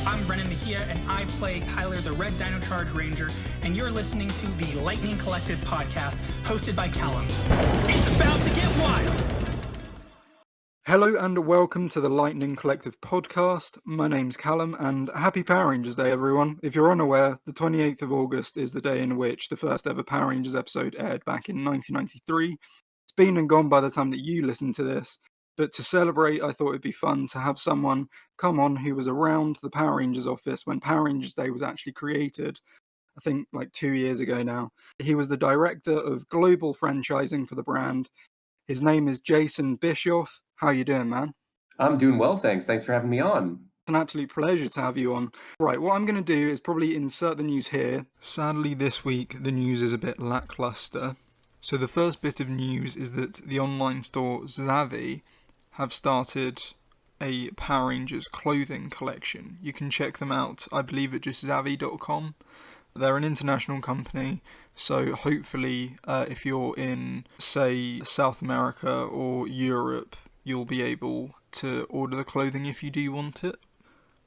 I'm Brennan Mejia, and I play Tyler, the Red Dino Charge Ranger, and you're listening to the Lightning Collective podcast, hosted by Callum. It's about to get wild! Hello and welcome to the Lightning Collective podcast. My name's Callum, and happy Power Rangers Day, everyone. If you're unaware, the 28th of August is the day in which the first ever Power Rangers episode aired back in 1993. It's been and gone by the time that you listen to this, but to celebrate, I thought it'd be fun to have someone come on who was around the Power Rangers office when Power Rangers Day was actually created, I think like 2 years ago now. He was the director of global franchising for the brand. His name is Jason Bischoff. How you doing, man? I'm doing well, thanks. Thanks for having me on. It's an absolute pleasure to have you on. Right, what I'm going to do is probably insert the news here. Sadly, this week, the news is a bit lackluster. So the first bit of news is that the online store Zavvi have started a Power Rangers clothing collection. You can check them out, I believe, at just Zavvi.com. They're an international company, so hopefully if you're in, say, South America or Europe, you'll be able to order the clothing if you do want it.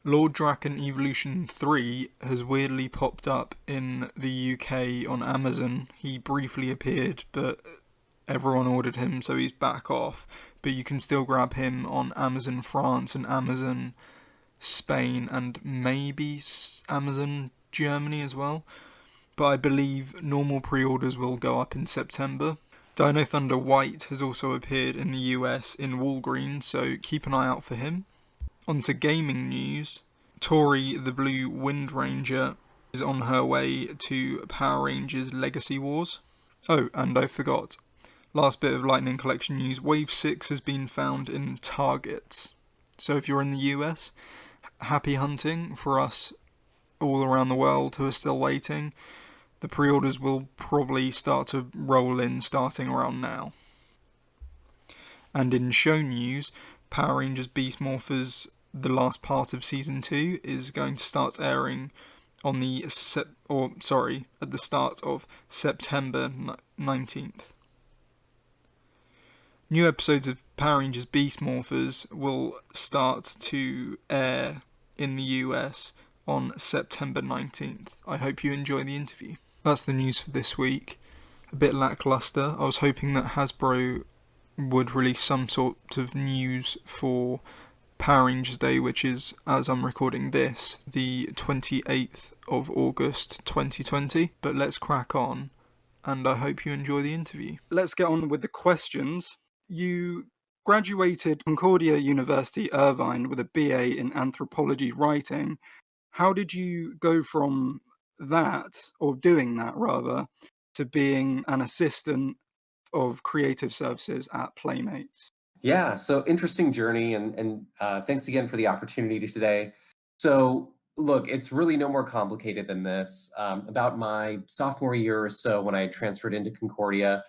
Lord Draken Evolution 3 has weirdly popped up in the UK on Amazon. He briefly appeared, but everyone ordered him, so he's back off. But you can still grab him on Amazon France and Amazon Spain and maybe Amazon Germany as well. But I believe normal pre-orders will go up in September. Dino Thunder White has also appeared in the US in Walgreens, so keep an eye out for him. On to gaming news. Tori, the Blue Wind Ranger, is on her way to Power Rangers Legacy Wars. Oh, and I forgot. Last bit of Lightning Collection news. Wave 6 has been found in Target. So if you're in the US, happy hunting for us all around the world who are still waiting. The pre-orders will probably start to roll in starting around now. And in show news, Power Rangers Beast Morphers, the last part of Season 2, is going to start airing on at the start of September 19th. New episodes of Power Rangers Beast Morphers will start to air in the US on September 19th. I hope you enjoy the interview. That's the news for this week. A bit lackluster. I was hoping that Hasbro would release some sort of news for Power Rangers Day, which is, as I'm recording this, the 28th of August 2020. But let's crack on, and I hope you enjoy the interview. Let's get on with the questions. You graduated Concordia University, Irvine, with a BA in anthropology writing. How did you go from that, or doing that rather, to being an assistant of creative services at Playmates? Yeah, so interesting journey, and thanks again for the opportunity today. So look, it's really no more complicated than this. About my sophomore year or so, when I had transferred into Concordia,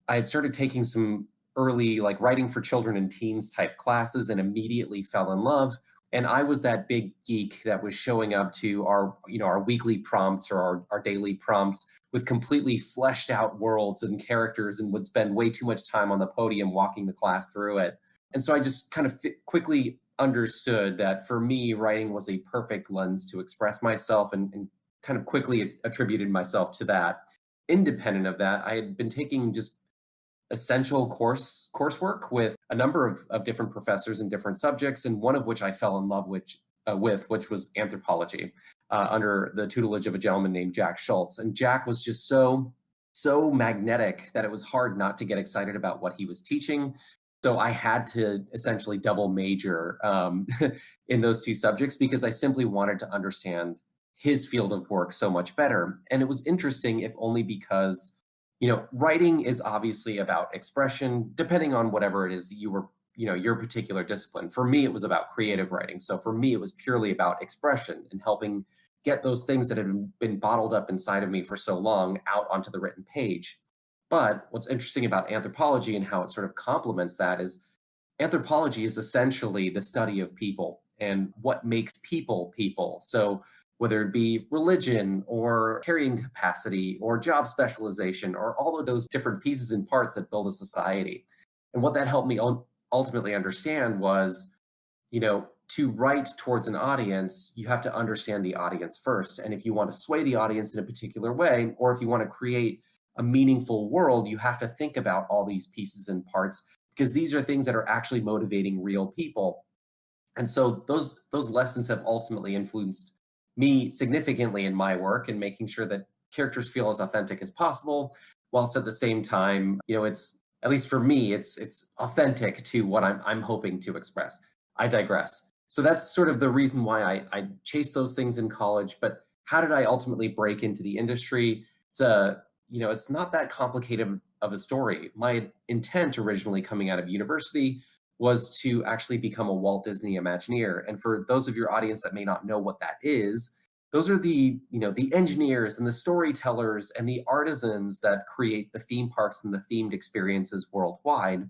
I had started taking some early writing for children and teens type classes and immediately fell in love. And I was that big geek that was showing up to our weekly prompts or our daily prompts with completely fleshed out worlds and characters, and would spend way too much time on the podium walking the class through it. And so I just kind of quickly understood that for me, writing was a perfect lens to express myself, and kind of quickly attributed myself to that. Independent of that, I had been taking just essential coursework with a number of different professors in different subjects, and one of which I fell in love with, which was anthropology, under the tutelage of a gentleman named Jack Schultz. And Jack was just so magnetic that it was hard not to get excited about what he was teaching. So I had to essentially double major in those two subjects, because I simply wanted to understand his field of work so much better. And it was interesting, if only because writing is obviously about expression, depending on whatever it is that you were, your particular discipline. For me, it was about creative writing. So for me, it was purely about expression and helping get those things that had been bottled up inside of me for so long out onto the written page. But what's interesting about anthropology and how it sort of complements that is anthropology is essentially the study of people and what makes people people. So whether it be religion or carrying capacity or job specialization or all of those different pieces and parts that build a society. And what that helped me ultimately understand was, to write towards an audience, you have to understand the audience first. And if you want to sway the audience in a particular way, or if you want to create a meaningful world, you have to think about all these pieces and parts, because these are things that are actually motivating real people. And so those lessons have ultimately influenced me significantly in my work and making sure that characters feel as authentic as possible, whilst at the same time, it's, at least for me, it's authentic to what I'm hoping to express. I digress. So that's sort of the reason why I chased those things in college. But how did I ultimately break into the industry? It's not that complicated of a story. My intent originally coming out of university was to actually become a Walt Disney Imagineer. And for those of your audience that may not know what that is, those are the engineers and the storytellers and the artisans that create the theme parks and the themed experiences worldwide.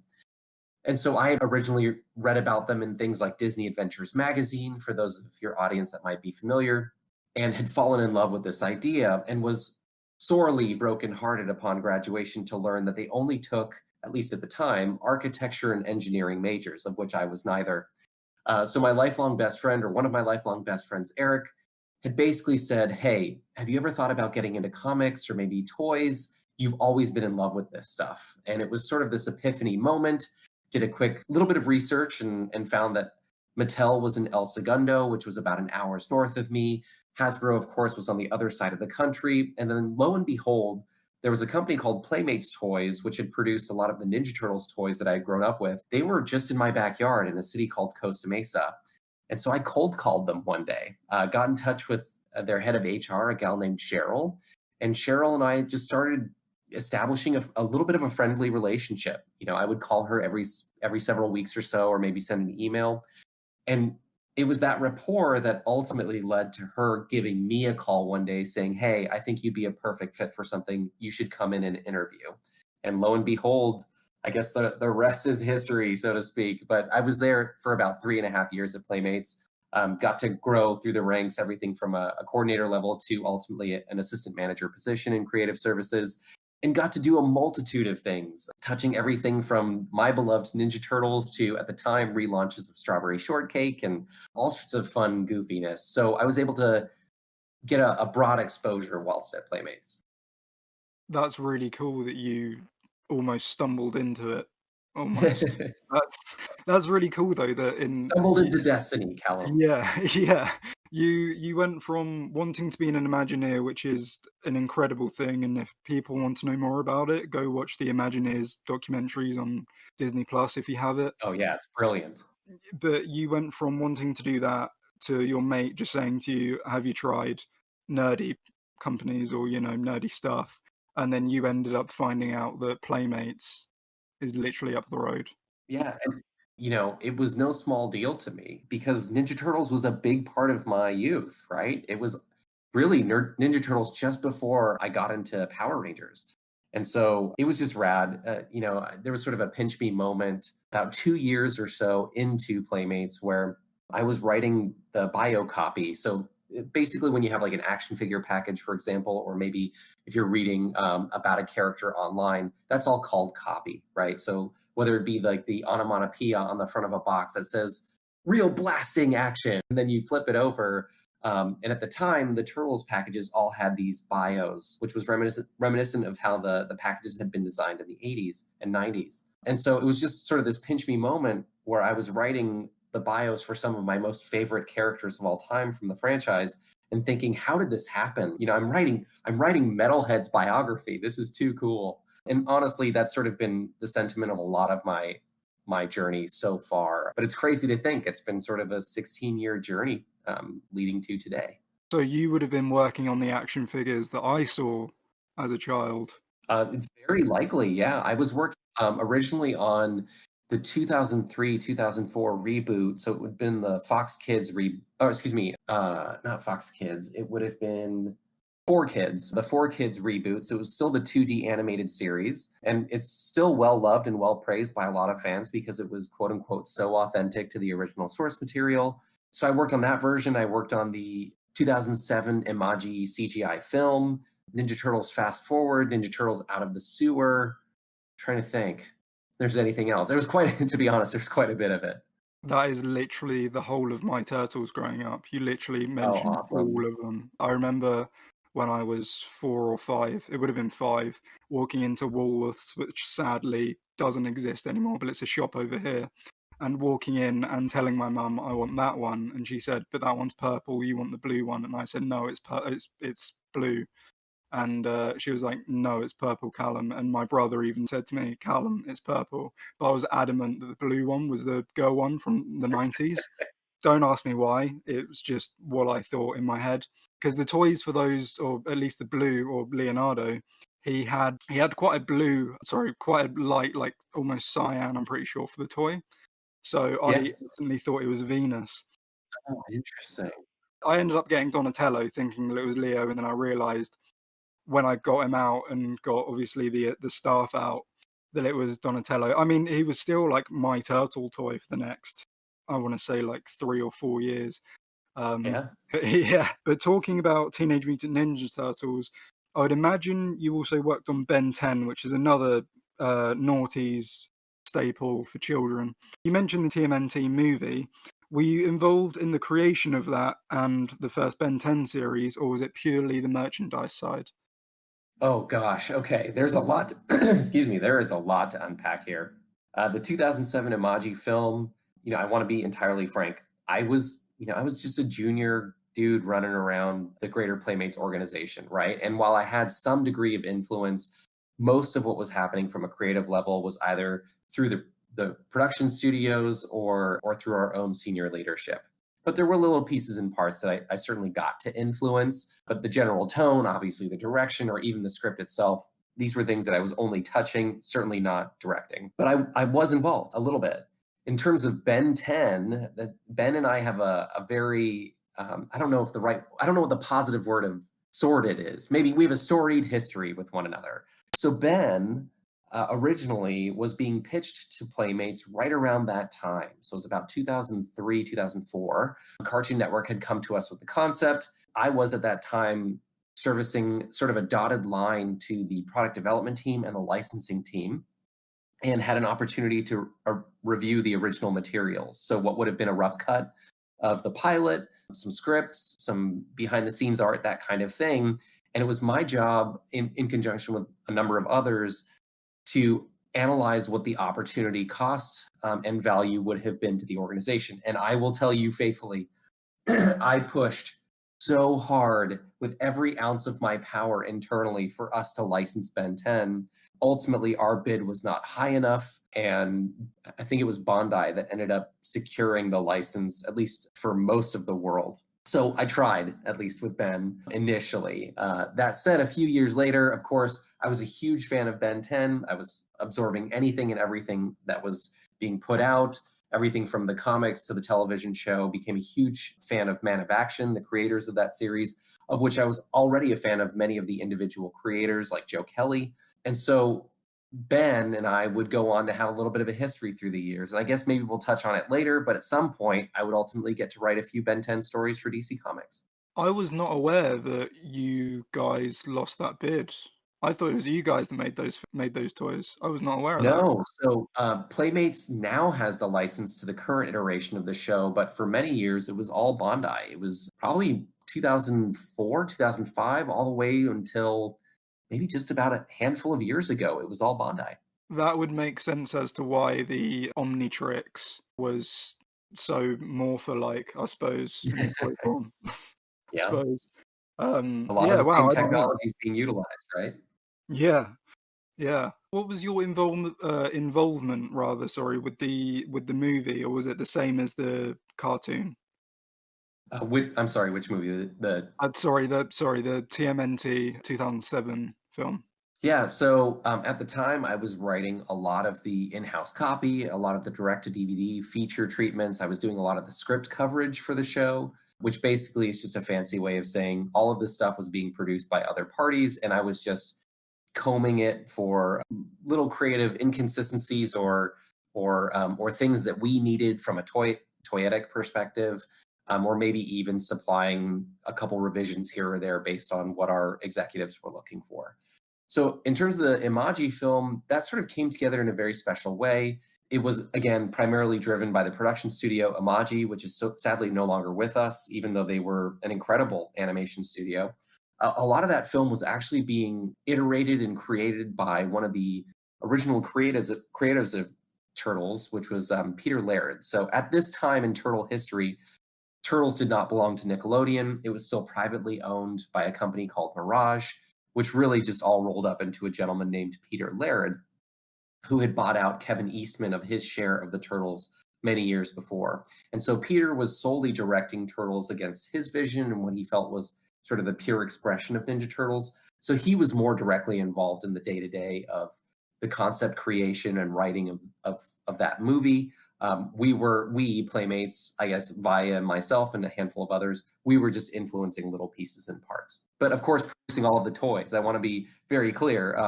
And so I had originally read about them in things like Disney Adventures magazine, for those of your audience that might be familiar, and had fallen in love with this idea and was sorely brokenhearted upon graduation to learn that they only took, at least at the time, architecture and engineering majors, of which I was neither. So my lifelong best friend, or one of my lifelong best friends, Eric, had basically said, hey, have you ever thought about getting into comics or maybe toys? You've always been in love with this stuff. And it was sort of this epiphany moment. Did a quick little bit of research and found that Mattel was in El Segundo, which was about an hour's north of me. Hasbro, of course, was on the other side of the country. And then lo and behold, there was a company called Playmates Toys, which had produced a lot of the Ninja Turtles toys that I had grown up with. They were just in my backyard in a city called Costa Mesa. And so I cold called them one day, got in touch with their head of HR, a gal named Cheryl. And Cheryl and I just started establishing a little bit of a friendly relationship. I would call her every several weeks or so, or maybe send an email. And it was that rapport that ultimately led to her giving me a call one day saying, hey, I think you'd be a perfect fit for something. You should come in and interview. And lo and behold, I guess the rest is history, so to speak. But I was there for about 3.5 years at Playmates. Got to grow through the ranks, everything from a coordinator level to ultimately an assistant manager position in creative services, and got to do a multitude of things, touching everything from my beloved Ninja Turtles to, at the time, relaunches of Strawberry Shortcake and all sorts of fun goofiness. So I was able to get a broad exposure whilst at Playmates. That's really cool that you almost stumbled into it. Almost. That's really cool though that Stumbled into destiny, Callum. yeah, yeah. You went from wanting to be an Imagineer, which is an incredible thing, and if people want to know more about it, go watch the Imagineers documentaries on Disney Plus if you have it. Oh yeah, it's brilliant. But you went from wanting to do that to your mate just saying to you, "Have you tried nerdy companies or, nerdy stuff?" And then you ended up finding out that Playmates is literally up the road. Yeah, and it was no small deal to me because Ninja Turtles was a big part of my youth, right? It was really Ninja Turtles just before I got into Power Rangers. And so it was just rad. There was sort of a pinch me moment about 2 years or so into Playmates where I was writing the bio copy. So basically, when you have like an action figure package, for example, or maybe if you're reading about a character online, that's all called copy, right? So whether it be like the onomatopoeia on the front of a box that says real blasting action, and then you flip it over. And at the time, the Turtles packages all had these bios, which was reminiscent of how the packages had been designed in the 80s and 90s. And so it was just sort of this pinch me moment where I was writing the bios for some of my most favorite characters of all time from the franchise and thinking, how did this happen? I'm writing Metalhead's biography. This is too cool. And honestly, that's sort of been the sentiment of a lot of my journey so far. But it's crazy to think it's been sort of a 16-year journey leading to today. So you would have been working on the action figures that I saw as a child. It's very likely, yeah. I was working originally on the 2003-2004 reboot. So it would have been the Fox Kids not Fox Kids. It would have been the Four Kids reboot. So it was still the 2D animated series. And it's still well loved and well praised by a lot of fans because it was quote unquote so authentic to the original source material. So I worked on that version. I worked on the 2007 Imaji CGI film, Ninja Turtles Fast Forward, Ninja Turtles Out of the Sewer. I'm trying to think if there's anything else. There was to be honest, there's quite a bit of it. That is literally the whole of my Turtles growing up. You literally Oh, mentioned awesome. all of them. I remember when I was 4 or 5, it would have been 5, walking into Woolworths, which sadly doesn't exist anymore, but it's a shop over here, and walking in and telling my mum, "I want that one," and she said, "But that one's purple, you want the blue one," and I said, "No, it's blue." And she was like, "No, it's purple, Callum." And my brother even said to me, "Callum, it's purple." But I was adamant that the blue one was the girl one from the 90s. Don't ask me why. It was just what I thought in my head. Because the toys for those, or at least the blue or Leonardo, he had quite a light, like almost cyan, I'm pretty sure, for the toy. So Yeah. I instantly thought it was Venus. Oh, interesting. I ended up getting Donatello thinking that it was Leo, and then I realized when I got him out and got obviously the staff out that it was Donatello. I mean, he was still like my turtle toy for the next, I want to say, like 3 or 4 years. Um, Yeah. but yeah, but talking about Teenage Mutant Ninja Turtles, I would imagine you also worked on Ben 10, which is another noughties staple for children. You mentioned the TMNT movie. Were you involved in the creation of that and the first Ben 10 series, or was it purely the merchandise side? Oh gosh. Okay. There's a lot. Excuse me. There is a lot to unpack here. The 2007 Emoji film. I want to be entirely frank. I was just a junior dude running around the Greater Playmates organization, right? And while I had some degree of influence, most of what was happening from a creative level was either through the production studios or through our own senior leadership. But there were little pieces and parts that I certainly got to influence. But the general tone, obviously the direction, or even the script itself, these were things that I was only touching, certainly not directing. But I was involved a little bit. In terms of Ben 10, Ben and I have a very, I don't know what the positive word of sordid is. Maybe we have a storied history with one another. So Ben originally was being pitched to Playmates right around that time. So it was about 2003, 2004. Cartoon Network had come to us with the concept. I was at that time servicing sort of a dotted line to the product development team and the licensing team, and had an opportunity to review the original materials. So what would have been a rough cut of the pilot, some scripts, some behind the scenes art, that kind of thing. And it was my job in conjunction with a number of others to analyze what the opportunity cost and value would have been to the organization. And I will tell you faithfully, I pushed so hard with every ounce of my power internally for us to license Ben 10. Ultimately, our bid was not high enough. And I think it was Bondi that ended up securing the license, at least for most of the world. So I tried, at least with Ben initially. That said, a few years later, of course, I was a huge fan of Ben 10. I was absorbing anything and everything that was being put out. Everything from the comics to the television show. Became a huge fan of Man of Action, the creators of that series, of which I was already a fan of many of the individual creators like Joe Kelly. And so Ben and I would go on to have a little bit of a history through the years. And I guess maybe we'll touch on it later, but at some point, I would ultimately get to write a few Ben 10 stories for DC Comics. I was not aware that you guys lost that bid. I thought it was you guys that made those toys. I was not aware of that. No, so Playmates now has the license to the current iteration of the show, but for many years it was all Bondi. It was probably 2004, 2005, all the way until maybe just about a handful of years ago. It was all Bondi. That would make sense as to why the Omnitrix was so morpher-like, I suppose, in toy form. I Yeah, suppose. a lot of Yeah, the same wow, I didn't know that. technologies being utilized, right? Yeah, yeah. What was your involvement rather, sorry, with the movie, or was it the same as the cartoon? I'm sorry, which movie? The TMNT 2007 film. Yeah, so at the time, I was writing a lot of the in-house copy, a lot of the direct-to-DVD feature treatments. I was doing a lot of the script coverage for the show, which basically is just a fancy way of saying all of this stuff was being produced by other parties, and I was just combing it for little creative inconsistencies or things that we needed from a toyetic perspective, or maybe even supplying a couple revisions here or there based on what our executives were looking for. So in terms of the Imaji film, that sort of came together in a very special way. It was, again, primarily driven by the production studio Imagi, which is sadly no longer with us, even though they were an incredible animation studio. A lot of that film was actually being iterated and created by one of the original creatives of Turtles, which was Peter Laird. So at this time in Turtle history, Turtles did not belong to Nickelodeon. It was still privately owned by a company called Mirage, which really just all rolled up into a gentleman named Peter Laird, who had bought out Kevin Eastman of his share of the Turtles many years before. And so Peter was solely directing Turtles against his vision and what he felt was sort of the pure expression of Ninja Turtles. So he was more directly involved in the day-to-day of the concept creation and writing of that movie. We Playmates, I guess, via myself and a handful of others, we were just influencing little pieces and parts. But of course, producing all of the toys. I want to be very clear.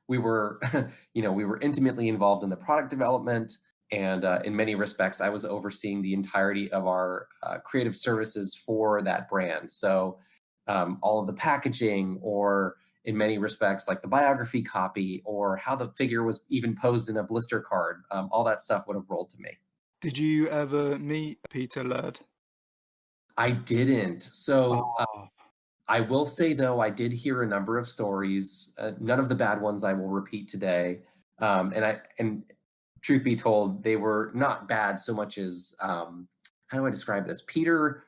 We were, we were intimately involved in the product development, and in many respects, I was overseeing the entirety of our creative services for that brand. So all of the packaging, or in many respects, like the biography copy, or how the figure was even posed in a blister card, all that stuff would have rolled to me. Did you ever meet Peter Laird? I didn't. So Oh, I will say, though, I did hear a number of stories. None of the bad ones I will repeat today. And truth be told, they were not bad so much as how do I describe this? Peter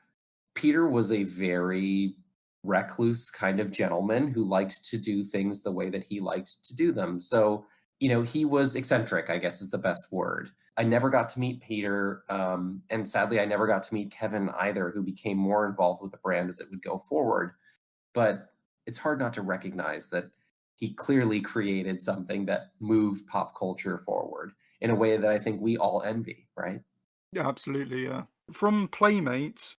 was a very recluse kind of gentleman who liked to do things the way that he liked to do them. So, he was eccentric, I guess is the best word. I never got to meet Peter, and sadly, I never got to meet Kevin either, who became more involved with the brand as it would go forward. But it's hard not to recognize that he clearly created something that moved pop culture forward in a way that I think we all envy, right? yeah, absolutely, yeah. From Playmates,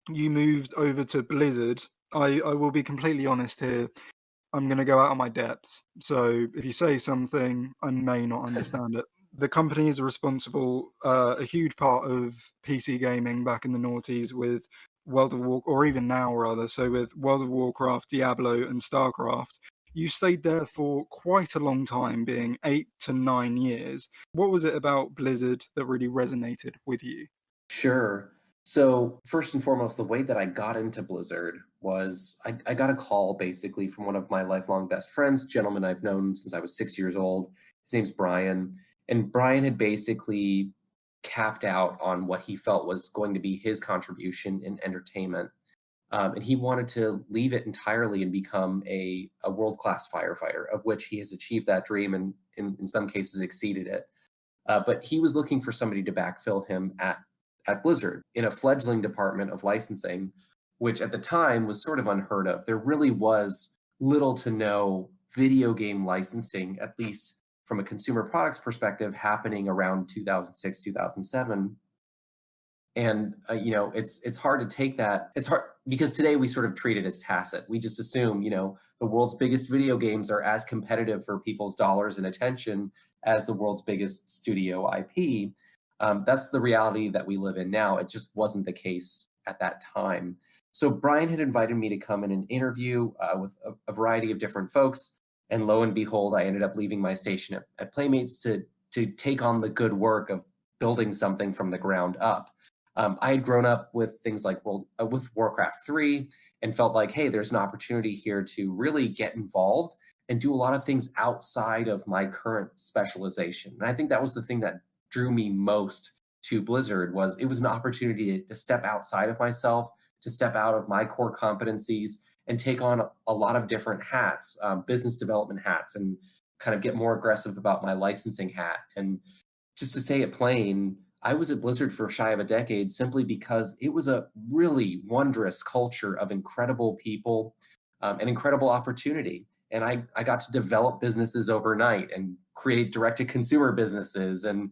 you moved over to Blizzard. I will be completely honest here. I'm going to go out of my depths. So if you say something, I may not understand it. The company is responsible, a huge part of PC gaming back in the noughties with World of War, or even now rather. So with World of Warcraft, Diablo, and StarCraft, you stayed there for quite a long time, being 8 to 9 years. What was it about Blizzard that really resonated with you? Sure. So first and foremost, the way that I got into Blizzard was I got a call basically from one of my lifelong best friends, gentleman I've known since I was 6 years old. His name's Brian. And Brian had basically capped out on what he felt was going to be his contribution in entertainment. And he wanted to leave it entirely and become a world-class firefighter, of which he has achieved that dream and in some cases exceeded it. But he was looking for somebody to backfill him at Blizzard in a fledgling department of licensing, which at the time was sort of unheard of. There really was little to no video game licensing, at least from a consumer products perspective, happening around 2006, 2007. And it's hard to take that. It's hard because today we sort of treat it as tacit. We just assume, the world's biggest video games are as competitive for people's dollars and attention as the world's biggest studio IP. That's the reality that we live in now. It just wasn't the case at that time. So Brian had invited me to come in and interview with a variety of different folks, and lo and behold, I ended up leaving my station at Playmates to take on the good work of building something from the ground up. I had grown up with things like with Warcraft 3 and felt like, hey, there's an opportunity here to really get involved and do a lot of things outside of my current specialization. And I think that was the thing that drew me most to Blizzard. Was it was an opportunity to step outside of myself, to step out of my core competencies and take on a lot of different hats, business development hats, and kind of get more aggressive about my licensing hat. And just to say it plain, I was at Blizzard for shy of a decade simply because it was a really wondrous culture of incredible people, and incredible opportunity. And I got to develop businesses overnight and create direct-to-consumer businesses and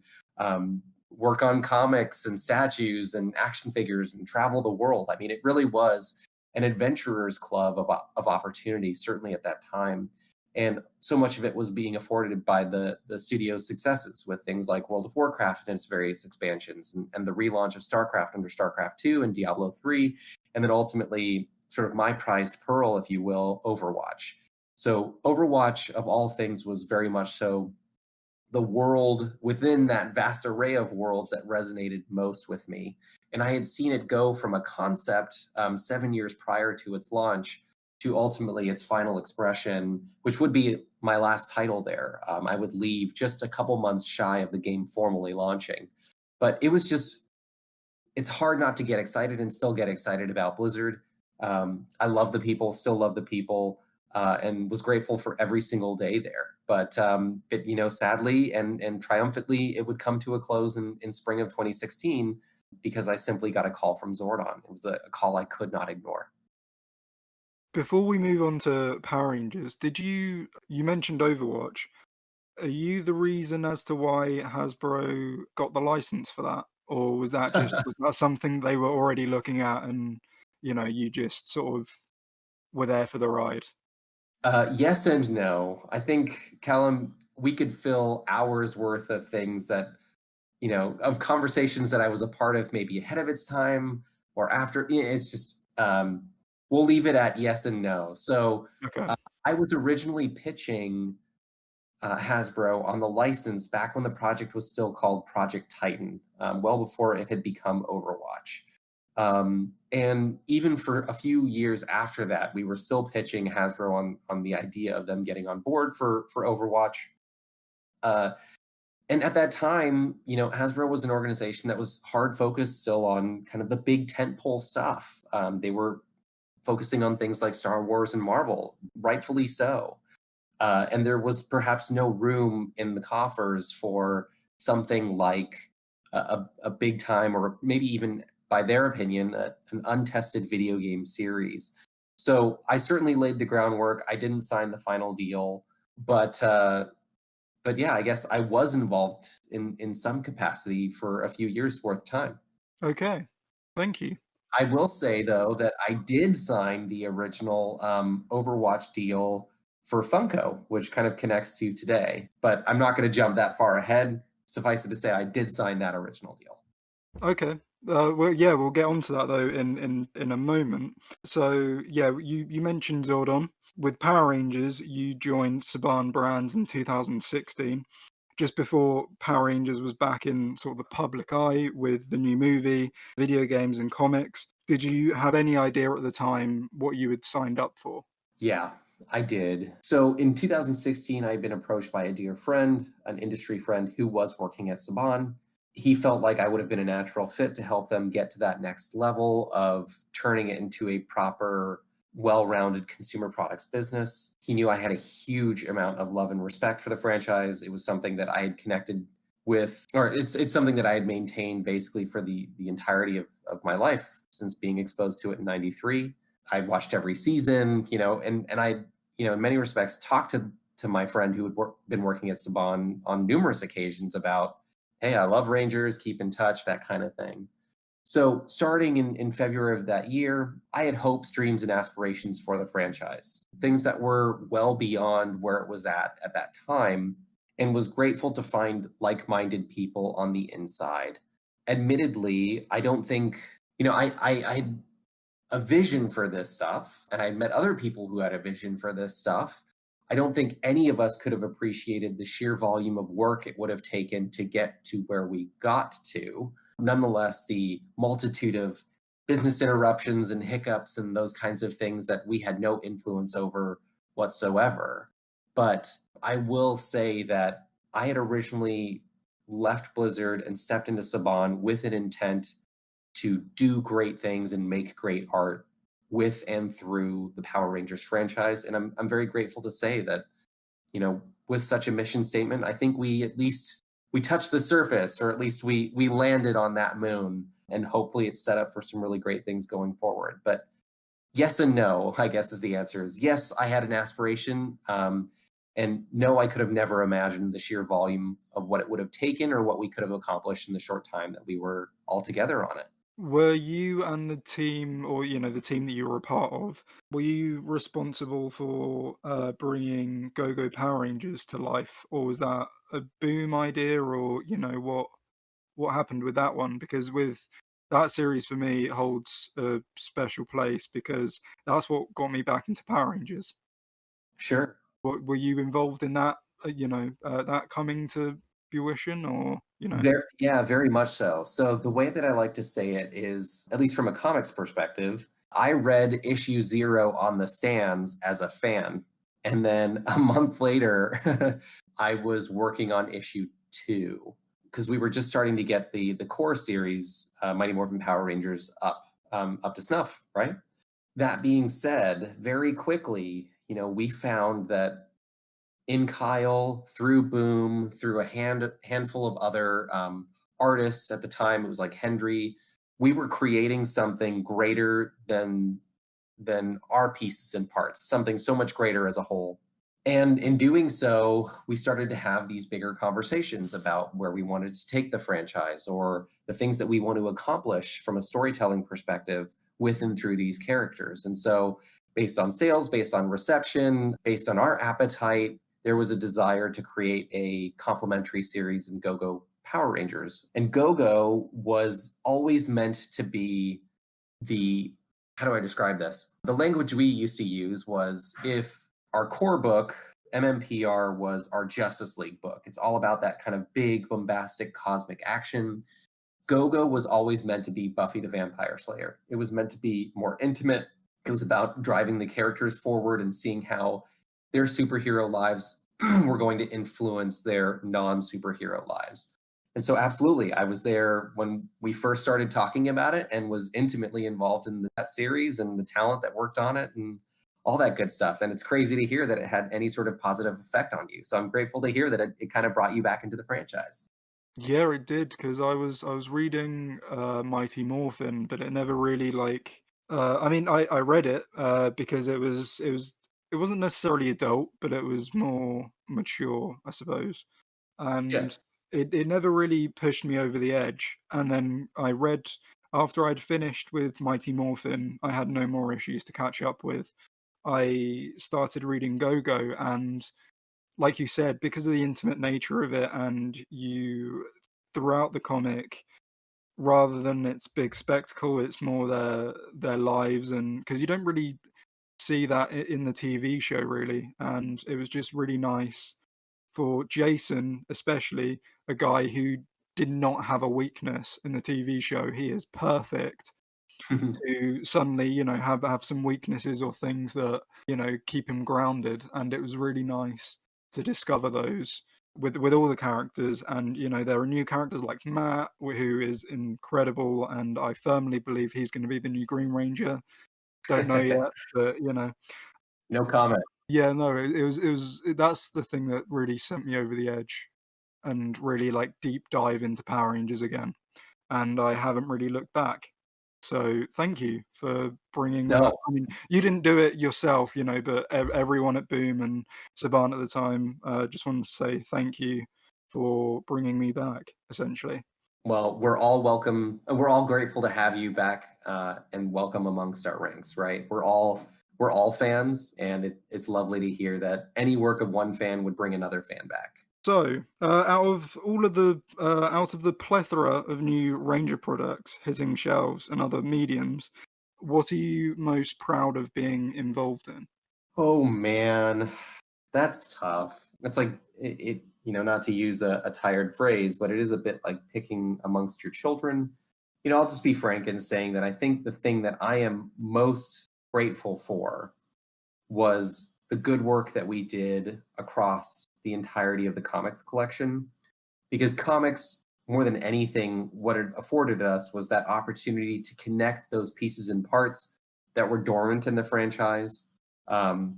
work on comics and statues and action figures and travel the world. I mean, it really was an adventurer's club of opportunity, certainly at that time. And so much of it was being afforded by the studio's successes with things like World of Warcraft and its various expansions, and the relaunch of StarCraft under StarCraft 2 and Diablo 3, and then ultimately sort of my prized pearl, if you will, Overwatch. So Overwatch, of all things, was very much so the world within that vast array of worlds that resonated most with me. And I had seen it go from a concept 7 years prior to its launch to ultimately its final expression, which would be my last title there. I would leave just a couple months shy of the game formally launching. But it was just, it's hard not to get excited and still get excited about Blizzard. I love the people, still love the people, and was grateful for every single day there. But sadly and triumphantly, it would come to a close in spring of 2016 because I simply got a call from Zordon. It was a call I could not ignore. Before we move on to Power Rangers, you mentioned Overwatch? Are you the reason as to why Hasbro got the license for that, or was that something they were already looking at, and you just sort of were there for the ride? Yes and no. I think, Callum, we could fill hours worth of things that, of conversations that I was a part of maybe ahead of its time or after. It's just, we'll leave it at yes and no. So Okay. I was originally pitching Hasbro on the license back when the project was still called Project Titan, well before it had become Overwatch. And even for a few years after that, we were still pitching Hasbro on the idea of them getting on board for Overwatch. And at that time, Hasbro was an organization that was hard focused still on kind of the big tentpole stuff. They were focusing on things like Star Wars and Marvel, rightfully so. And there was perhaps no room in the coffers for something like a big time, or maybe even, by their opinion, an untested video game series. So I certainly laid the groundwork. I didn't sign the final deal, but yeah, I guess I was involved in some capacity for a few years worth of time. Okay. Thank you. I will say, though, that I did sign the original Overwatch deal for Funko, which kind of connects to today. But I'm not going to jump that far ahead. Suffice it to say, I did sign that original deal. Okay. Well, yeah, we'll get onto that though in a moment. So, yeah, you mentioned Zordon. With Power Rangers, you joined Saban Brands in 2016, just before Power Rangers was back in sort of the public eye with the new movie, video games, and comics. Did you have any idea at the time what you had signed up for? Yeah, I did. So in 2016, I had been approached by a dear friend, an industry friend who was working at Saban. He felt like I would have been a natural fit to help them get to that next level of turning it into a proper, well-rounded consumer products business. He knew I had a huge amount of love and respect for the franchise. It was something that I had connected with, or it's something that I had maintained basically for the entirety of my life since being exposed to it in 93. I'd watched every season, and I, in many respects, talked to my friend who had been working at Saban on numerous occasions about, hey, I love Rangers, keep in touch, that kind of thing. So starting in February of that year, I had hopes, dreams, and aspirations for the franchise, things that were well beyond where it was at that time, and was grateful to find like-minded people on the inside. Admittedly, I don't think, I a vision for this stuff, and I'd met other people who had a vision for this stuff. I don't think any of us could have appreciated the sheer volume of work it would have taken to get to where we got to. Nonetheless, the multitude of business interruptions and hiccups and those kinds of things that we had no influence over whatsoever. But I will say that I had originally left Blizzard and stepped into Saban with an intent to do great things and make great art with and through the Power Rangers franchise. And I'm very grateful to say that, with such a mission statement, I think we touched the surface, or at least we landed on that moon, and hopefully it's set up for some really great things going forward. But yes and no, I guess, is the answer. Is yes, I had an aspiration, and no, I could have never imagined the sheer volume of what it would have taken or what we could have accomplished in the short time that we were all together on it. Were you and the team, or the team that you were a part of, were you responsible for bringing Go Go Power Rangers to life, or was that a Boom idea, or what happened with that one? Because with that series for me, it holds a special place because that's what got me back into Power Rangers. Were Were you involved in that? That coming to fruition, or Yeah, very much so. So the way that I like to say it is, at least from a comics perspective, I read issue 0 on the stands as a fan. And then a month later, I was working on issue 2 because we were just starting to get the core series, Mighty Morphin Power Rangers, up to snuff, right? That being said, very quickly, we found that in Kyle, through Boom, through a handful of other artists at the time, it was like Hendry, we were creating something greater than our pieces and parts, something so much greater as a whole. And in doing so, we started to have these bigger conversations about where we wanted to take the franchise, or the things that we want to accomplish from a storytelling perspective with and through these characters. And so, based on sales, based on reception, based on our appetite, there was a desire to create a complementary series in Go-Go Power Rangers. And Go-Go was always meant to be how do I describe this? The language we used to use was, if our core book, MMPR, was our Justice League book, it's all about that kind of big, bombastic, cosmic action. Go-Go was always meant to be Buffy the Vampire Slayer. It was meant to be more intimate. It was about driving the characters forward and seeing how their superhero lives were going to influence their non-superhero lives. And so absolutely, I was there when we first started talking about it and was intimately involved in that series and the talent that worked on it and all that good stuff. And it's crazy to hear that it had any sort of positive effect on you. So I'm grateful to hear that it kind of brought you back into the franchise. Yeah, it did, because I was reading Mighty Morphin, but it never really like. I mean, I read it because it wasn't necessarily adult, but it was more mature, I suppose, Yeah. and it never really pushed me over the edge. And then I read, after I'd finished with Mighty Morphin, I had no more issues to catch up with. I started reading Go-Go, and like you said, because of the intimate nature of it, and you throughout the comic, rather than its big spectacle, it's more their lives, and because you don't really see that in the TV show really, and it was just really nice for Jason, especially a guy who did not have a weakness in the TV show. He is perfect to suddenly, have some weaknesses or things that, keep him grounded. And it was really nice to discover those with all the characters. And, there are new characters like Matt, who is incredible, and I firmly believe he's going to be the new Green Ranger. Don't know yet, but No comment. yeah, no, that's the thing that really sent me over the edge and really like deep dive into Power Rangers again. And I haven't really looked back. So thank you for bringing that. No. I mean, you didn't do it yourself, but everyone at Boom and Saban at the time, just wanted to say thank you for bringing me back, essentially. Well, we're all welcome. We're all grateful to have you back, and welcome amongst our ranks, right? We're all fans, and it's lovely to hear that any work of one fan would bring another fan back. So, out of the plethora of new Ranger products hitting shelves and other mediums, what are you most proud of being involved in? Oh man, that's tough. It's like not to use a tired phrase, but it is a bit like picking amongst your children. I'll just be frank in saying that I think the thing that I am most grateful for was the good work that we did across the entirety of the comics collection. Because comics, more than anything, what it afforded us was that opportunity to connect those pieces and parts that were dormant in the franchise, um,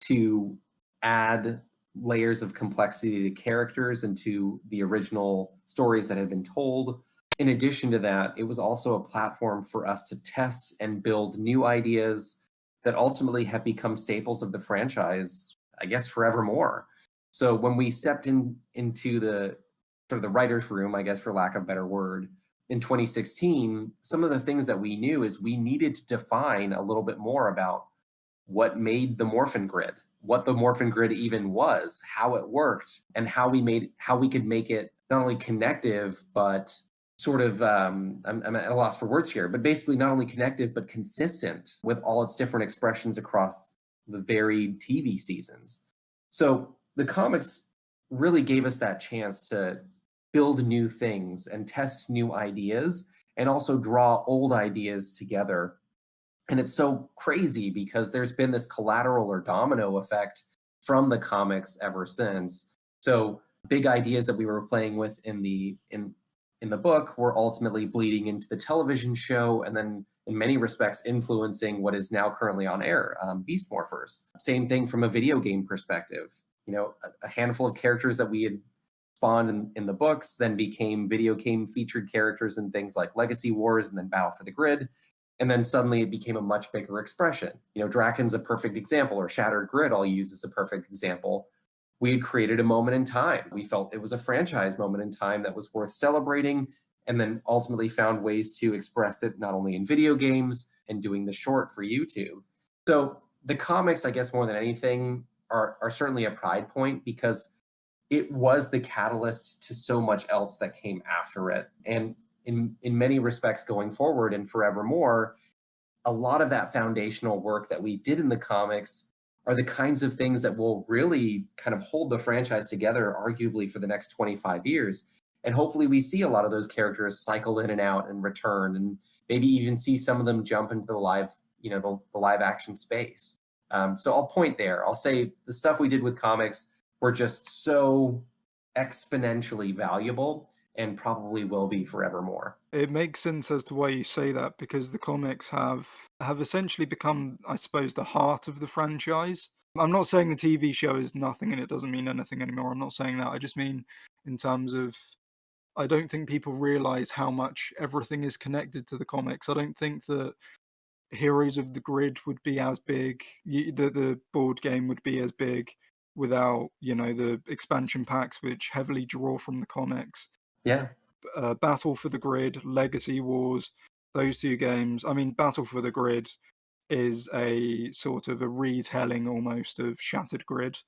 to add layers of complexity to characters and to the original stories that had been told. In addition to that, it was also a platform for us to test and build new ideas that ultimately have become staples of the franchise, I guess, forevermore. So when we stepped into the sort of the writer's room, I guess, for lack of a better word, in 2016, some of the things that we knew is we needed to define a little bit more about what made the Morphin Grid, what the Morphin Grid even was, how it worked, and how we could make it not only connective, but sort of, I'm at a loss for words here, but basically not only connective, but consistent with all its different expressions across the varied TV seasons. So the comics really gave us that chance to build new things and test new ideas and also draw old ideas together. And it's so crazy because there's been this collateral or domino effect from the comics ever since. So big ideas that we were playing with in the book were ultimately bleeding into the television show, and then in many respects influencing what is now currently on air, Beast Morphers. Same thing from a video game perspective. You know, a handful of characters that we had spawned in the books then became video game featured characters in things like Legacy Wars and then Battle for the Grid. And then suddenly it became a much bigger expression. You know, Draken's a perfect example, or Shattered Grid I'll use as a perfect example. We had created a moment in time. We felt it was a franchise moment in time that was worth celebrating, and then ultimately found ways to express it not only in video games and doing the short for YouTube. So the comics, I guess more than anything, are certainly a pride point because it was the catalyst to so much else that came after it. And in many respects going forward and forevermore, a lot of that foundational work that we did in the comics are the kinds of things that will really kind of hold the franchise together, arguably for the next 25 years. And hopefully we see a lot of those characters cycle in and out and return, and maybe even see some of them jump into the live, you know, the live action space. So I'll point there. I'll say the stuff we did with comics were just so exponentially valuable and probably will be forevermore. It makes sense as to why you say that, because the comics have essentially become, I suppose, the heart of the franchise. I'm not saying the TV show is nothing and it doesn't mean anything anymore. I'm not saying that. I just mean in terms of, I don't think people realize how much everything is connected to the comics. I don't think that Heroes of the Grid would be as big, the board game would be as big without, you know, the expansion packs which heavily draw from the comics. Yeah. Battle for the Grid, Legacy Wars, those two games. I mean, Battle for the Grid is a sort of a retelling almost of Shattered Grid,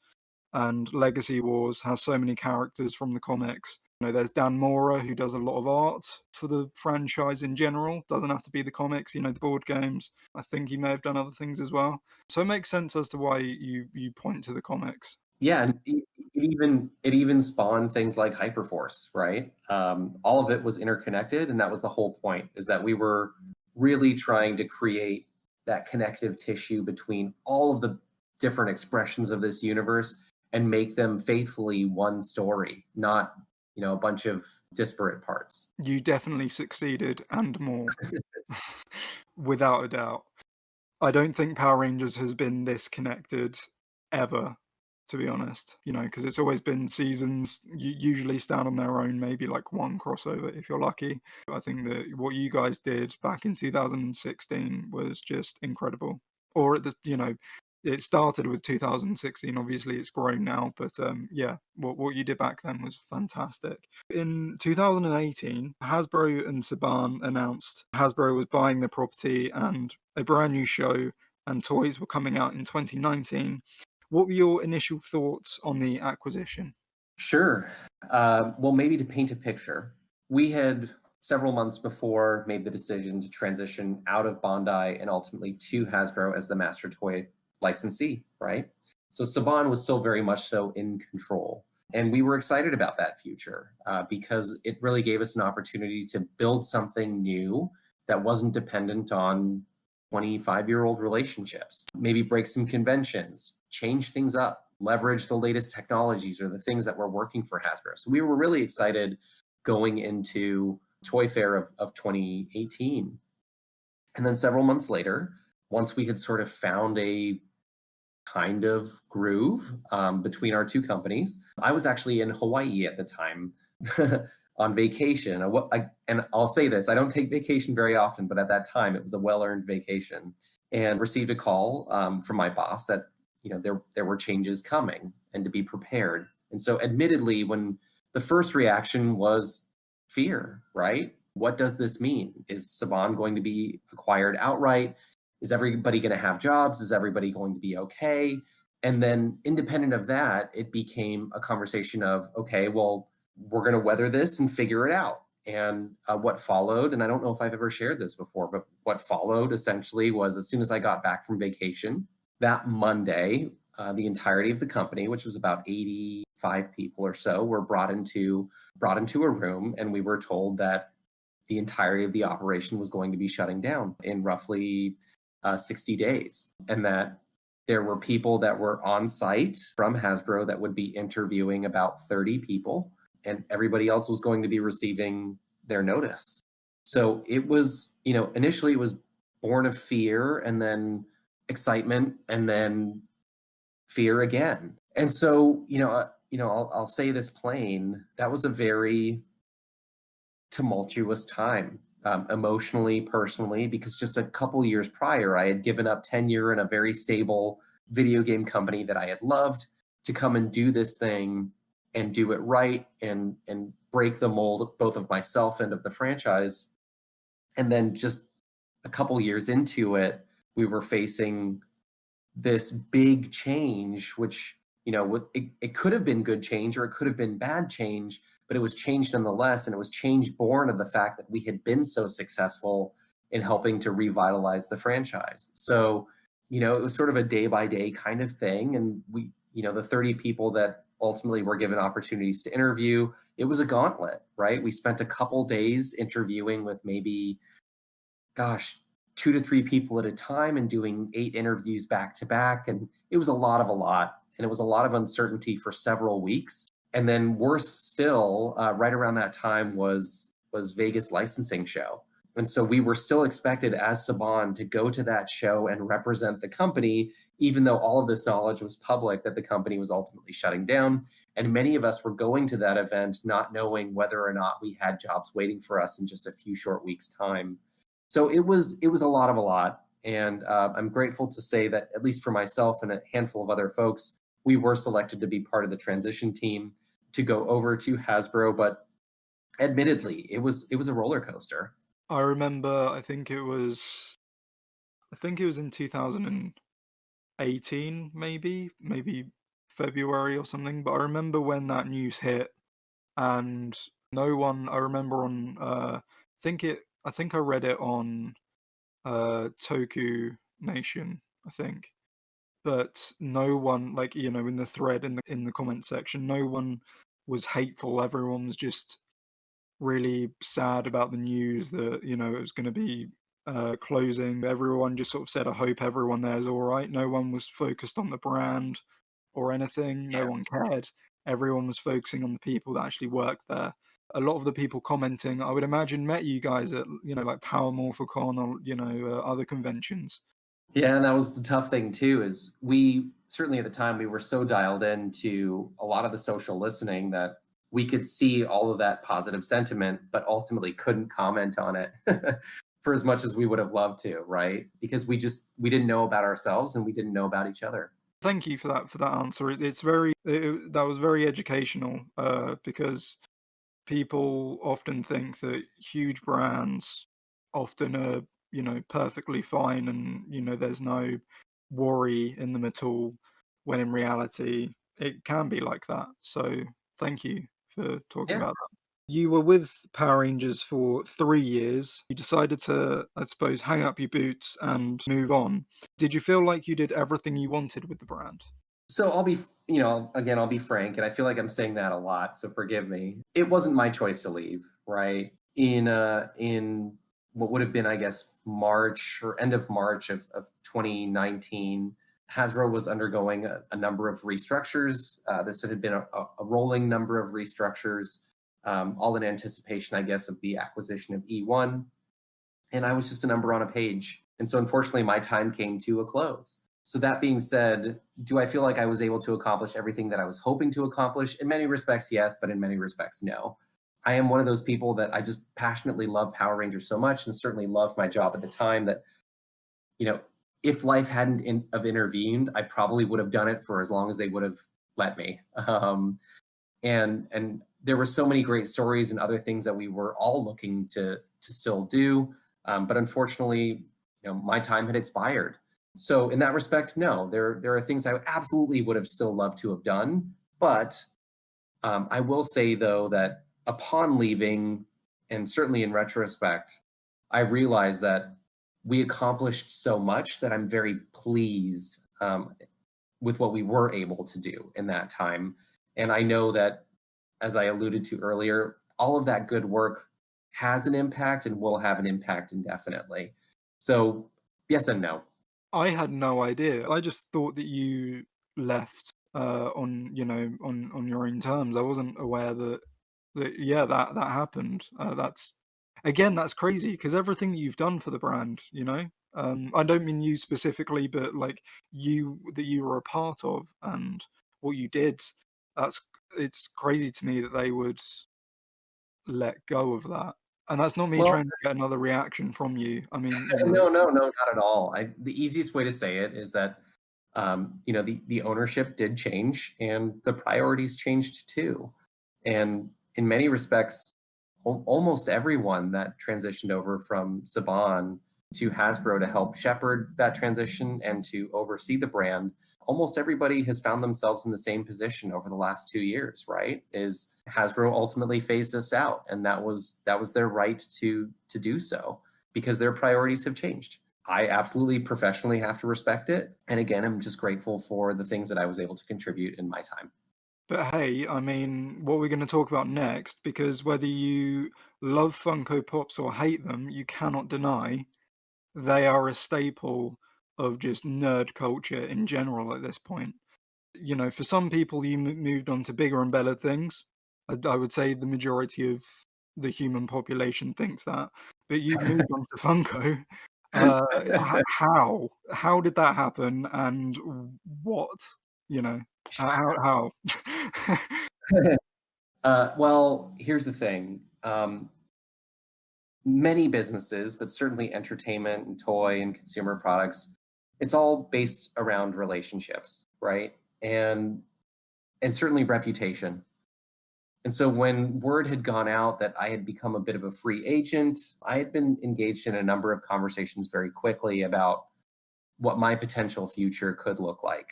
and Legacy Wars has so many characters from the comics. You know, there's Dan Mora, who does a lot of art for the franchise in general. Doesn't have to be the comics, you know, the board games. I think he may have done other things as well. So it makes sense as to why you point to the comics. Yeah, and it even spawned things like Hyperforce, right? All of it was interconnected, and that was the whole point, is that we were really trying to create that connective tissue between all of the different expressions of this universe and make them faithfully one story, not, you know, a bunch of disparate parts. You definitely succeeded and more, without a doubt. I don't think Power Rangers has been this connected ever, to be honest, you know, because it's always been seasons usually stand on their own, maybe like one crossover if you're lucky. I think that what you guys did back in 2016 was just incredible. Or at the, you know, it started with 2016. Obviously, it's grown now, but yeah, what you did back then was fantastic. In 2018, Hasbro and Saban announced Hasbro was buying the property, and a brand new show and toys were coming out in 2019. What were your initial thoughts on the acquisition? Sure. Well, maybe to paint a picture, we had several months before made the decision to transition out of Bandai and ultimately to Hasbro as the master toy licensee, right? So Saban was still very much so in control. And we were excited about that future because it really gave us an opportunity to build something new that wasn't dependent on 25-year-old relationships. Maybe break some conventions, change things up, leverage the latest technologies or the things that were working for Hasbro. So we were really excited going into Toy Fair of 2018. And then several months later, once we had sort of found a kind of groove between our two companies, I was actually in Hawaii at the time on vacation. And I'll say this, I don't take vacation very often, but at that time it was a well-earned vacation, and received a call from my boss that, you know, there were changes coming and to be prepared. And so admittedly, when the first reaction was fear, right? What does this mean? Is Saban going to be acquired outright? Is everybody going to have jobs? Is everybody going to be okay? And then independent of that, it became a conversation of, okay, well, we're going to weather this and figure it out. And what followed, and I don't know if I've ever shared this before, but what followed essentially was, as soon as I got back from vacation, that Monday, the entirety of the company, which was about 80 5 people or so were brought into a room, and we were told that the entirety of the operation was going to be shutting down in roughly 60 days, and that there were people that were on site from Hasbro that would be interviewing about 30 people, and everybody else was going to be receiving their notice. So it was, initially it was born of fear, and then excitement, and then fear again. And so, I'll say this plain, that was a very tumultuous time, emotionally, personally, because just a couple years prior, I had given up tenure in a very stable video game company that I had loved to come and do this thing and do it right and break the mold both of myself and of the franchise. And then just a couple years into it, we were facing this big change, which, it could have been good change or it could have been bad change, but it was change nonetheless. And it was change born of the fact that we had been so successful in helping to revitalize the franchise. So, it was sort of a day by day kind of thing. And we, the 30 people that ultimately were given opportunities to interview, it was a gauntlet, right? We spent a couple days interviewing with maybe, 2 to 3 people at a time and doing 8 interviews back to back. And it was a lot. And it was a lot of uncertainty for several weeks. And then worse still, right around that time was Vegas licensing show. And so we were still expected as Saban to go to that show and represent the company, even though all of this knowledge was public that the company was ultimately shutting down. And many of us were going to that event not knowing whether or not we had jobs waiting for us in just a few short weeks' time. So it was a lot. And I'm grateful to say that, at least for myself and a handful of other folks, we were selected to be part of the transition team to go over to Hasbro. But admittedly, it was a roller coaster. I remember, I think it was in 2018, maybe February or something. But I remember when that news hit, and no one. I remember on. I think I read it on Toku Nation, I think. But no one, like, in the thread in the comment section, no one was hateful. Everyone was just really sad about the news that it was going to be closing. Everyone just sort of said, "I hope everyone there is all right." No one was focused on the brand or anything. No Yeah. one cared. Everyone was focusing on the people that actually worked there. A lot of the people commenting, I would imagine, met you guys at like Power Morphicon or other conventions. Yeah, and that was the tough thing too, is we certainly at the time we were so dialed into a lot of the social listening that we could see all of that positive sentiment, but ultimately couldn't comment on it for as much as we would have loved to, right? Because we didn't know about ourselves and we didn't know about each other. Thank you for that answer. That was very educational because people often think that huge brands often are perfectly fine, and there's no worry in them at all, when in reality it can be like that. So thank you for talking Yeah. about that. You were with Power Rangers for 3 years. You decided to, I suppose, hang up your boots and move on. Did you feel like you did everything you wanted with the brand? So I'll be frank, and I feel like I'm saying that a lot, so forgive me. It wasn't my choice to leave, right? In what would have been, I guess, March or end of March of 2019, Hasbro was undergoing a number of restructures. This had been a rolling number of restructures, all in anticipation, I guess, of the acquisition of E1. And I was just a number on a page. And so unfortunately, my time came to a close. So that being said, do I feel like I was able to accomplish everything that I was hoping to accomplish? In many respects, yes, but in many respects, no. I am one of those people that I just passionately love Power Rangers so much, and certainly loved my job at the time, that, if life hadn't have intervened, I probably would have done it for as long as they would have let me. And there were so many great stories and other things that we were all looking to still do. But unfortunately, my time had expired. So in that respect, no, there are things I absolutely would have still loved to have done. But I will say, though, that upon leaving, and certainly in retrospect, I realized that we accomplished so much that I'm very pleased with what we were able to do in that time. And I know that, as I alluded to earlier, all of that good work has an impact and will have an impact indefinitely. So, yes and no. I had no idea. I just thought that you left on on your own terms. I wasn't aware that yeah, that happened. That's again, that's crazy because everything that you've done for the brand, you know. I don't mean you specifically, but like you that you were a part of and what you did. That's it's crazy to me that they would let go of that. And that's not me Well, trying to get another reaction from you. I mean, no, not at all. The easiest way to say it is that, the ownership did change and the priorities changed too. And in many respects, almost everyone that transitioned over from Saban to Hasbro to help shepherd that transition and to oversee the brand, almost everybody has found themselves in the same position over the last 2 years, right? Is Hasbro ultimately phased us out, and that was their right to do so because their priorities have changed. I absolutely professionally have to respect it. And again, I'm just grateful for the things that I was able to contribute in my time. but hey, I mean, what we're going to talk about next, because whether you love Funko Pops or hate them, you cannot deny they are a staple of just nerd culture in general at this point. You know, for some people, you moved on to bigger and better things. I would say the majority of the human population thinks that, but you've moved on to Funko. How? How did that happen? And what? You know, how? Well, here's the thing. Many businesses, but certainly entertainment and toy and consumer products, it's all based around relationships, right? And certainly reputation. And so when word had gone out that I had become a bit of a free agent, I had been engaged in a number of conversations very quickly about what my potential future could look like.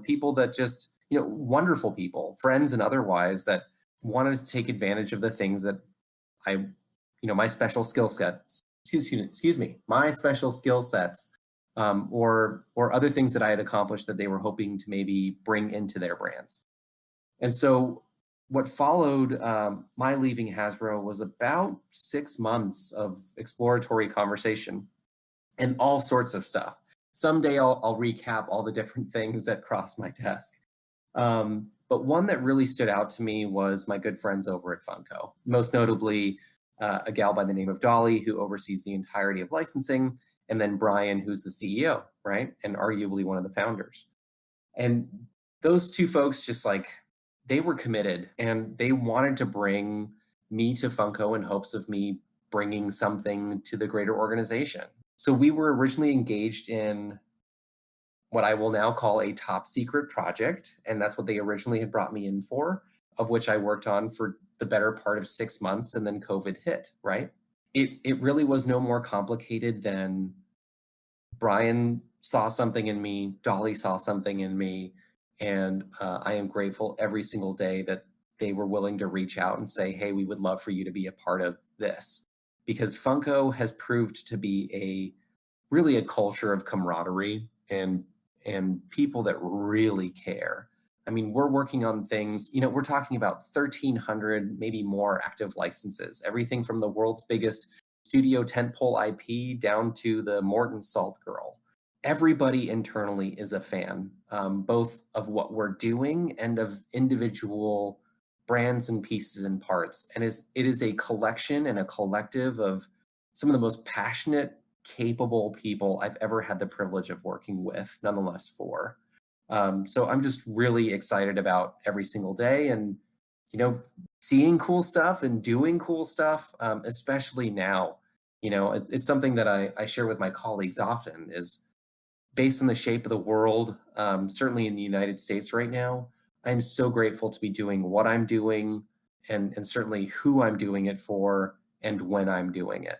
People that just, wonderful people, friends and otherwise, that wanted to take advantage of the things that I, my special skill sets, excuse me, my special skill sets, or other things that I had accomplished that they were hoping to maybe bring into their brands. And so what followed my leaving Hasbro was about 6 months of exploratory conversation and all sorts of stuff. Someday I'll recap all the different things that crossed my desk. But one that really stood out to me was my good friends over at Funko, most notably a gal by the name of Dolly, who oversees the entirety of licensing, and then Brian, who's the CEO, right? And arguably one of the founders. And those two folks just they were committed and they wanted to bring me to Funko in hopes of me bringing something to the greater organization. So we were originally engaged in what I will now call a top secret project. And that's what they originally had brought me in for, of which I worked on for the better part of 6 months. And then COVID hit, right? It really was no more complicated than Brian saw something in me, Dolly saw something in me, and I am grateful every single day that they were willing to reach out and say, hey, we would love for you to be a part of this. Because Funko has proved to be really a culture of camaraderie and people that really care. I mean, we're working on things, we're talking about 1,300, maybe more active licenses, everything from the world's biggest studio tentpole IP down to the Morton Salt Girl. Everybody internally is a fan, both of what we're doing and of individual brands and pieces and parts. And it is a collection and a collective of some of the most passionate, capable people I've ever had the privilege of working with, nonetheless for. So I'm just really excited about every single day and, seeing cool stuff and doing cool stuff, especially now. It's something that I share with my colleagues often is based on the shape of the world, certainly in the United States right now. I'm so grateful to be doing what I'm doing and certainly who I'm doing it for and when I'm doing it.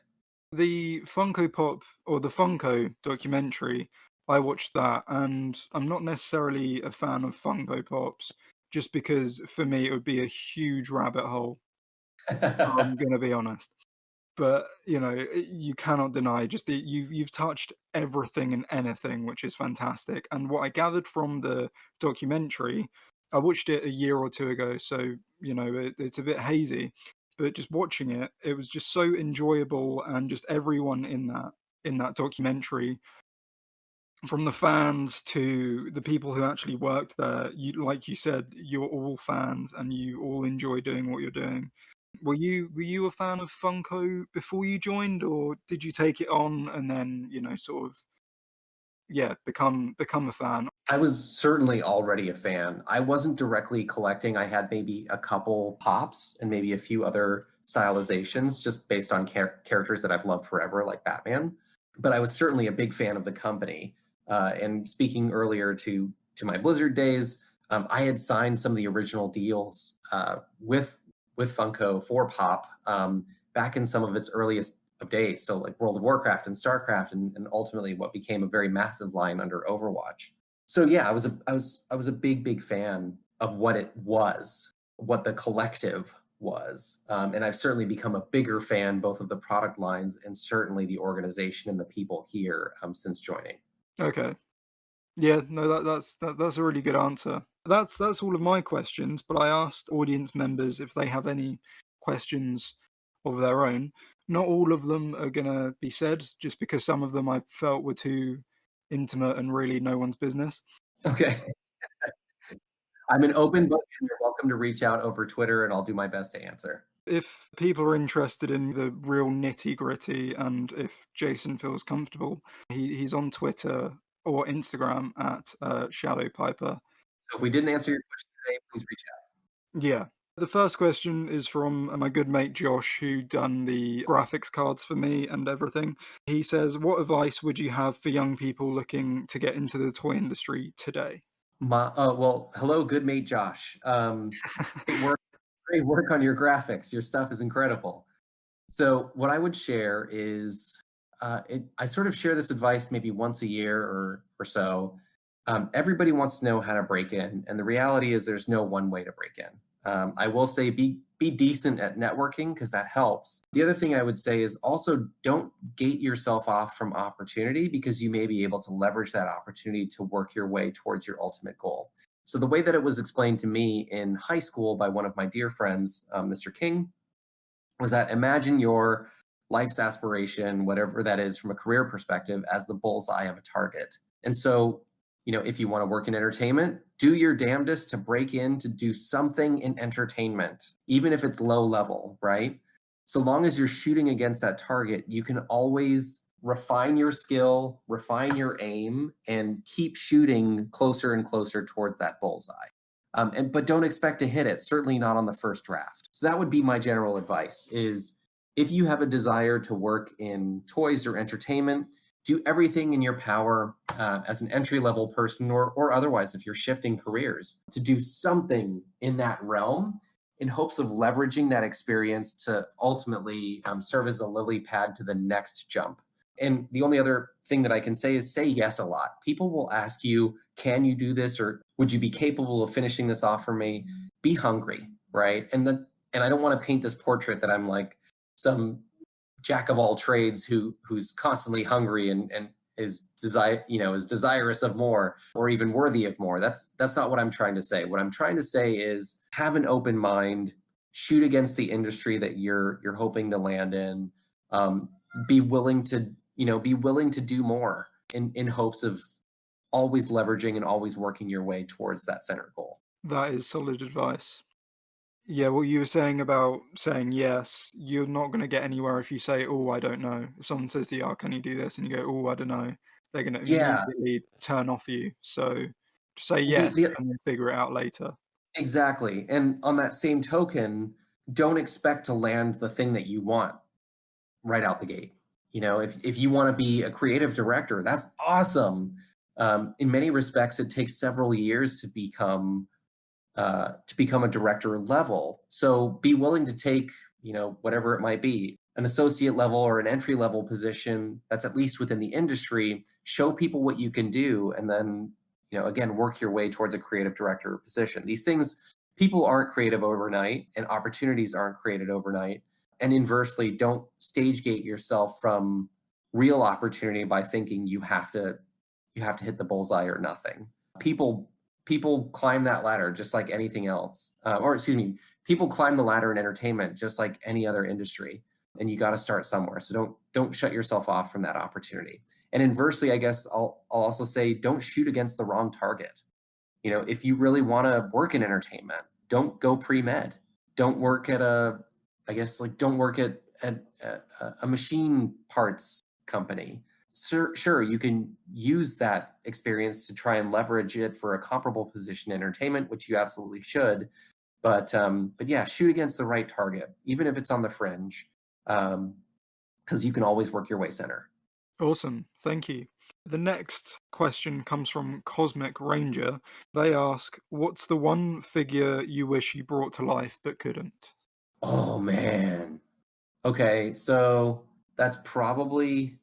The Funko Pop or the Funko documentary, I watched that, and I'm not necessarily a fan of Funko Pops, just because for me it would be a huge rabbit hole. I'm gonna be honest. But you cannot deny just you've touched everything and anything, which is fantastic. And what I gathered from the documentary, I watched it a year or two ago, so it's a bit hazy. But just watching it, it was just so enjoyable, and just everyone in that documentary, from the fans to the people who actually worked there, like you said, you're all fans and you all enjoy doing what you're doing. Were you a fan of Funko before you joined, or did you take it on and then, sort of, yeah, become a fan? I was certainly already a fan. I wasn't directly collecting. I had maybe a couple pops and maybe a few other stylizations just based on characters that I've loved forever, like Batman. But I was certainly a big fan of the company. And speaking earlier to my Blizzard days, I had signed some of the original deals with Funko for Pop back in some of its earliest of days. So like World of Warcraft and StarCraft, and ultimately what became a very massive line under Overwatch. So yeah, I was a big fan of what it was, what the collective was, and I've certainly become a bigger fan both of the product lines and certainly the organization and the people here since joining. Okay. Yeah, no, that's a really good answer. That's all of my questions, but I asked audience members if they have any questions of their own. Not all of them are gonna be said, just because some of them I felt were too intimate and really no one's business. Okay, I'm an open book, and you're welcome to reach out over Twitter, and I'll do my best to answer. If people are interested in the real nitty-gritty, and if Jason feels comfortable, he's on Twitter or Instagram at Shadow Piper. So if we didn't answer your question today, please reach out. Yeah. The first question is from my good mate Josh, who done the graphics cards for me and everything. He says, "What advice would you have for young people looking to get into the toy industry today?" Well, hello, good mate Josh. Great work, great work on your graphics. Your stuff is incredible. So what I would share is, I sort of share this advice maybe once a year or so. Everybody wants to know how to break in, and the reality is there's no one way to break in. I will say be decent at networking because that helps. The other thing I would say is also don't gate yourself off from opportunity because you may be able to leverage that opportunity to work your way towards your ultimate goal. So the way that it was explained to me in high school by one of my dear friends, Mr. King, was that imagine your life's aspiration, whatever that is from a career perspective, as the bullseye of a target. And so, if you want to work in entertainment, do your damnedest to break in to do something in entertainment, even if it's low level, right? So long as you're shooting against that target, you can always refine your skill, refine your aim, and keep shooting closer and closer towards that bullseye. But don't expect to hit it, certainly not on the first draft. So that would be my general advice is if you have a desire to work in toys or entertainment, do everything in your power as an entry-level person or otherwise if you're shifting careers to do something in that realm in hopes of leveraging that experience to ultimately serve as a lily pad to the next jump. And the only other thing that I can say is say yes a lot. People will ask you, can you do this? Or would you be capable of finishing this off for me? Be hungry, right? And I don't want to paint this portrait that I'm like some jack of all trades who's constantly hungry and is desirous of more or even worthy of more. That's not what I'm trying to say. What I'm trying to say is have an open mind, shoot against the industry that you're hoping to land in. Be willing to do more in hopes of always leveraging and always working your way towards that center goal. That is solid advice. Yeah, what you were saying about saying yes, you're not going to get anywhere if you say, "Oh, I don't know." If someone says to you, "Oh, can you do this?" and you go, "Oh, I don't know," they're going to Yeah, immediately turn off you. So just say the, yes the and then figure it out later. exactly. And on that same token, don't expect to land the thing that you want right out the gate. If you want to be a creative director, that's awesome. In many respects, it takes several years to become a director level. So be willing to take, whatever it might be, an associate level or an entry level position that's at least within the industry, show people what you can do, and then, again, work your way towards a creative director position. These things, people aren't creative overnight and opportunities aren't created overnight. And inversely, don't stage gate yourself from real opportunity by thinking you have to hit the bullseye or nothing. People people climb that ladder just like anything else. Or excuse me, people climb the ladder in entertainment just like any other industry. And you got to start somewhere. So don't shut yourself off from that opportunity. And inversely, I guess I'll also say don't shoot against the wrong target. You know, if you really want to work in entertainment, don't go pre-med. Don't work at don't work at a machine parts company. Sure, you can use that experience to try and leverage it for a comparable position in entertainment, which you absolutely should. But yeah, shoot against the right target, even if it's on the fringe, because you can always work your way center. Awesome, thank you. The next question comes from Cosmic Ranger. They ask, what's the one figure you wish you brought to life but couldn't? Oh man. Okay, so that's probably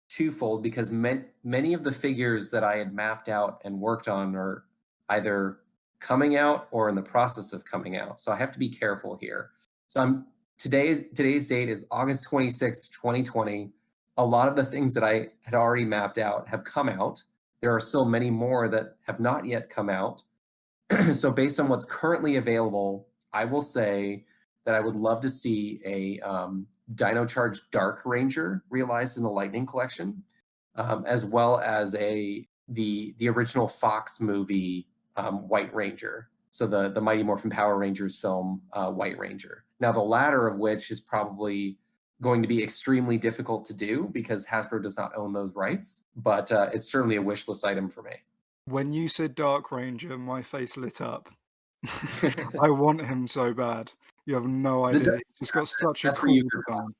twofold because many of the figures that I had mapped out and worked on are either coming out or in the process of coming out. So I have to be careful here. So today's date is August 26th, 2020. A lot of the things that I had already mapped out have come out. There are still many more that have not yet come out. So based on what's currently available, I will say that I would love to see a Dino Charge Dark Ranger realized in the Lightning Collection, as well as the original Fox movie White Ranger. So the Mighty Morphin Power Rangers film White Ranger. Now the latter of which is probably going to be extremely difficult to do because Hasbro does not own those rights, but it's certainly a wish list item for me. When you said Dark Ranger, my face lit up. I want him so bad. You have no idea. He's just got such a cool design.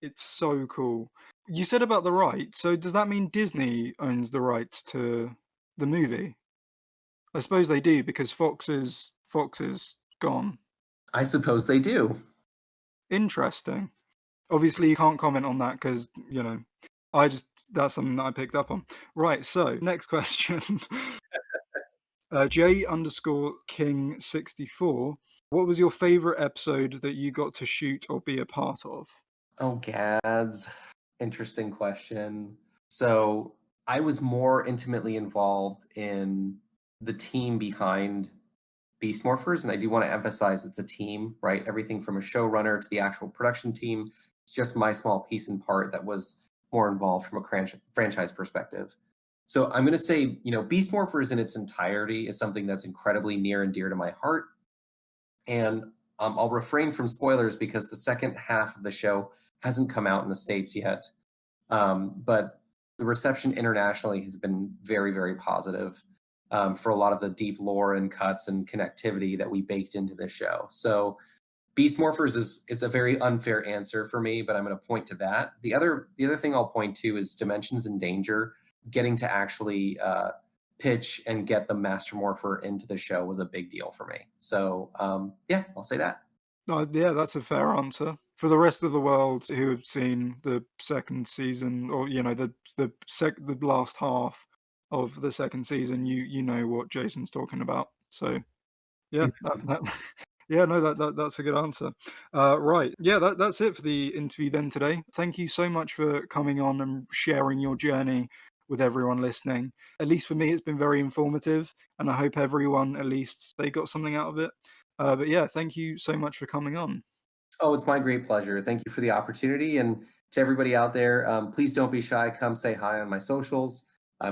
It's so cool. You said about the rights, so does that mean Disney owns the rights to the movie? I suppose they do because Fox is gone. I suppose they do. Interesting. Obviously, you can't comment on that because, you know, that's something that I picked up on. Right, so next question. J_King64. What was your favorite episode that you got to shoot or be a part of? Oh, gads. Interesting question. So I was more intimately involved in the team behind Beast Morphers, and I do want to emphasize it's a team, right? Everything from a showrunner to the actual production team. It's just my small piece and part that was more involved from a franchise perspective. So I'm going to say, you know, Beast Morphers in its entirety is something that's incredibly near and dear to my heart. And I'll refrain from spoilers because the second half of the show hasn't come out in the States yet. But the reception internationally has been very, very positive for a lot of the deep lore and cuts and connectivity that we baked into the show. So Beast Morphers it's a very unfair answer for me, but I'm going to point to that. The other thing I'll point to is Dimensions in Danger. Getting to actually pitch and get the Master Morpher into the show was a big deal for me. So yeah, I'll say that. Yeah, that's a fair answer. For the rest of the world who have seen the second season, or you know, the last half of the second season, you know what Jason's talking about. So yeah, yeah, no, that's a good answer. Right, yeah, that's it for the interview then today. Thank you so much for coming on and sharing your journey with everyone listening. At least for me, it's been very informative, and I hope everyone, at least, they got something out of it. But yeah, thank you so much for coming on. Oh, it's my great pleasure. Thank you for the opportunity. And to everybody out there, please don't be shy. Come say hi on my socials.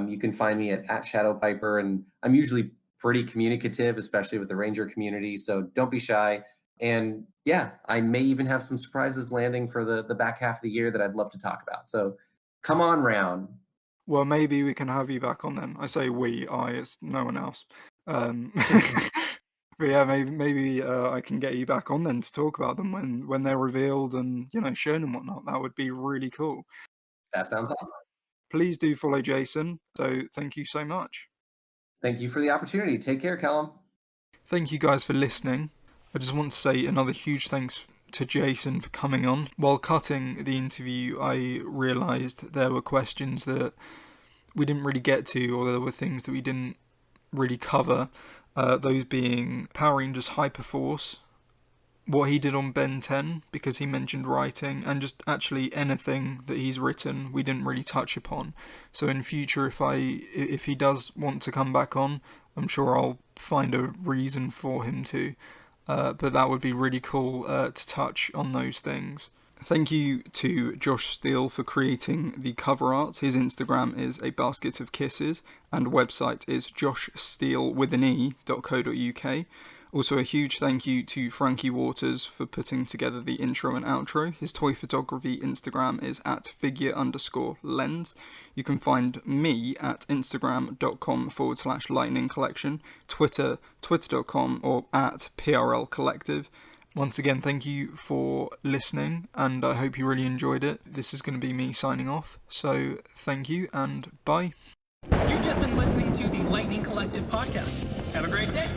You can find me at Shadow Piper, and I'm usually pretty communicative, especially with the Ranger community. So don't be shy. And yeah, I may even have some surprises landing for the back half of the year that I'd love to talk about. So come on round. Well, maybe we can have you back on then. I say it's no one else. But yeah, maybe I can get you back on then to talk about them when they're revealed and, you know, shown and whatnot. That would be really cool. That sounds awesome. Please do follow Jason. So thank you so much. Thank you for the opportunity. Take care, Callum. Thank you guys for listening. I just want to say another huge thanks to Jason for coming on. While cutting the interview, I realised there were questions that we didn't really get to, or there were things that we didn't really cover. Those being Power Rangers Hyperforce, what he did on Ben 10, because he mentioned writing, and just actually anything that he's written we didn't really touch upon. So in future, if he does want to come back on, I'm sure I'll find a reason for him to. But that would be really cool to touch on those things. Thank you to Josh Steele for creating the cover art. His Instagram is a basket of kisses, and website is joshsteele.co.uk. Also, a huge thank you to Frankie Waters for putting together the intro and outro. His toy photography Instagram is at figure_lens. You can find me at instagram.com/lightning collection, twitter.com or at PRL Collective. Once again, thank you for listening, and I hope you really enjoyed it. This is going to be me signing off, so thank you and bye. You've just been listening to the Lightning Collective podcast. Have a great day.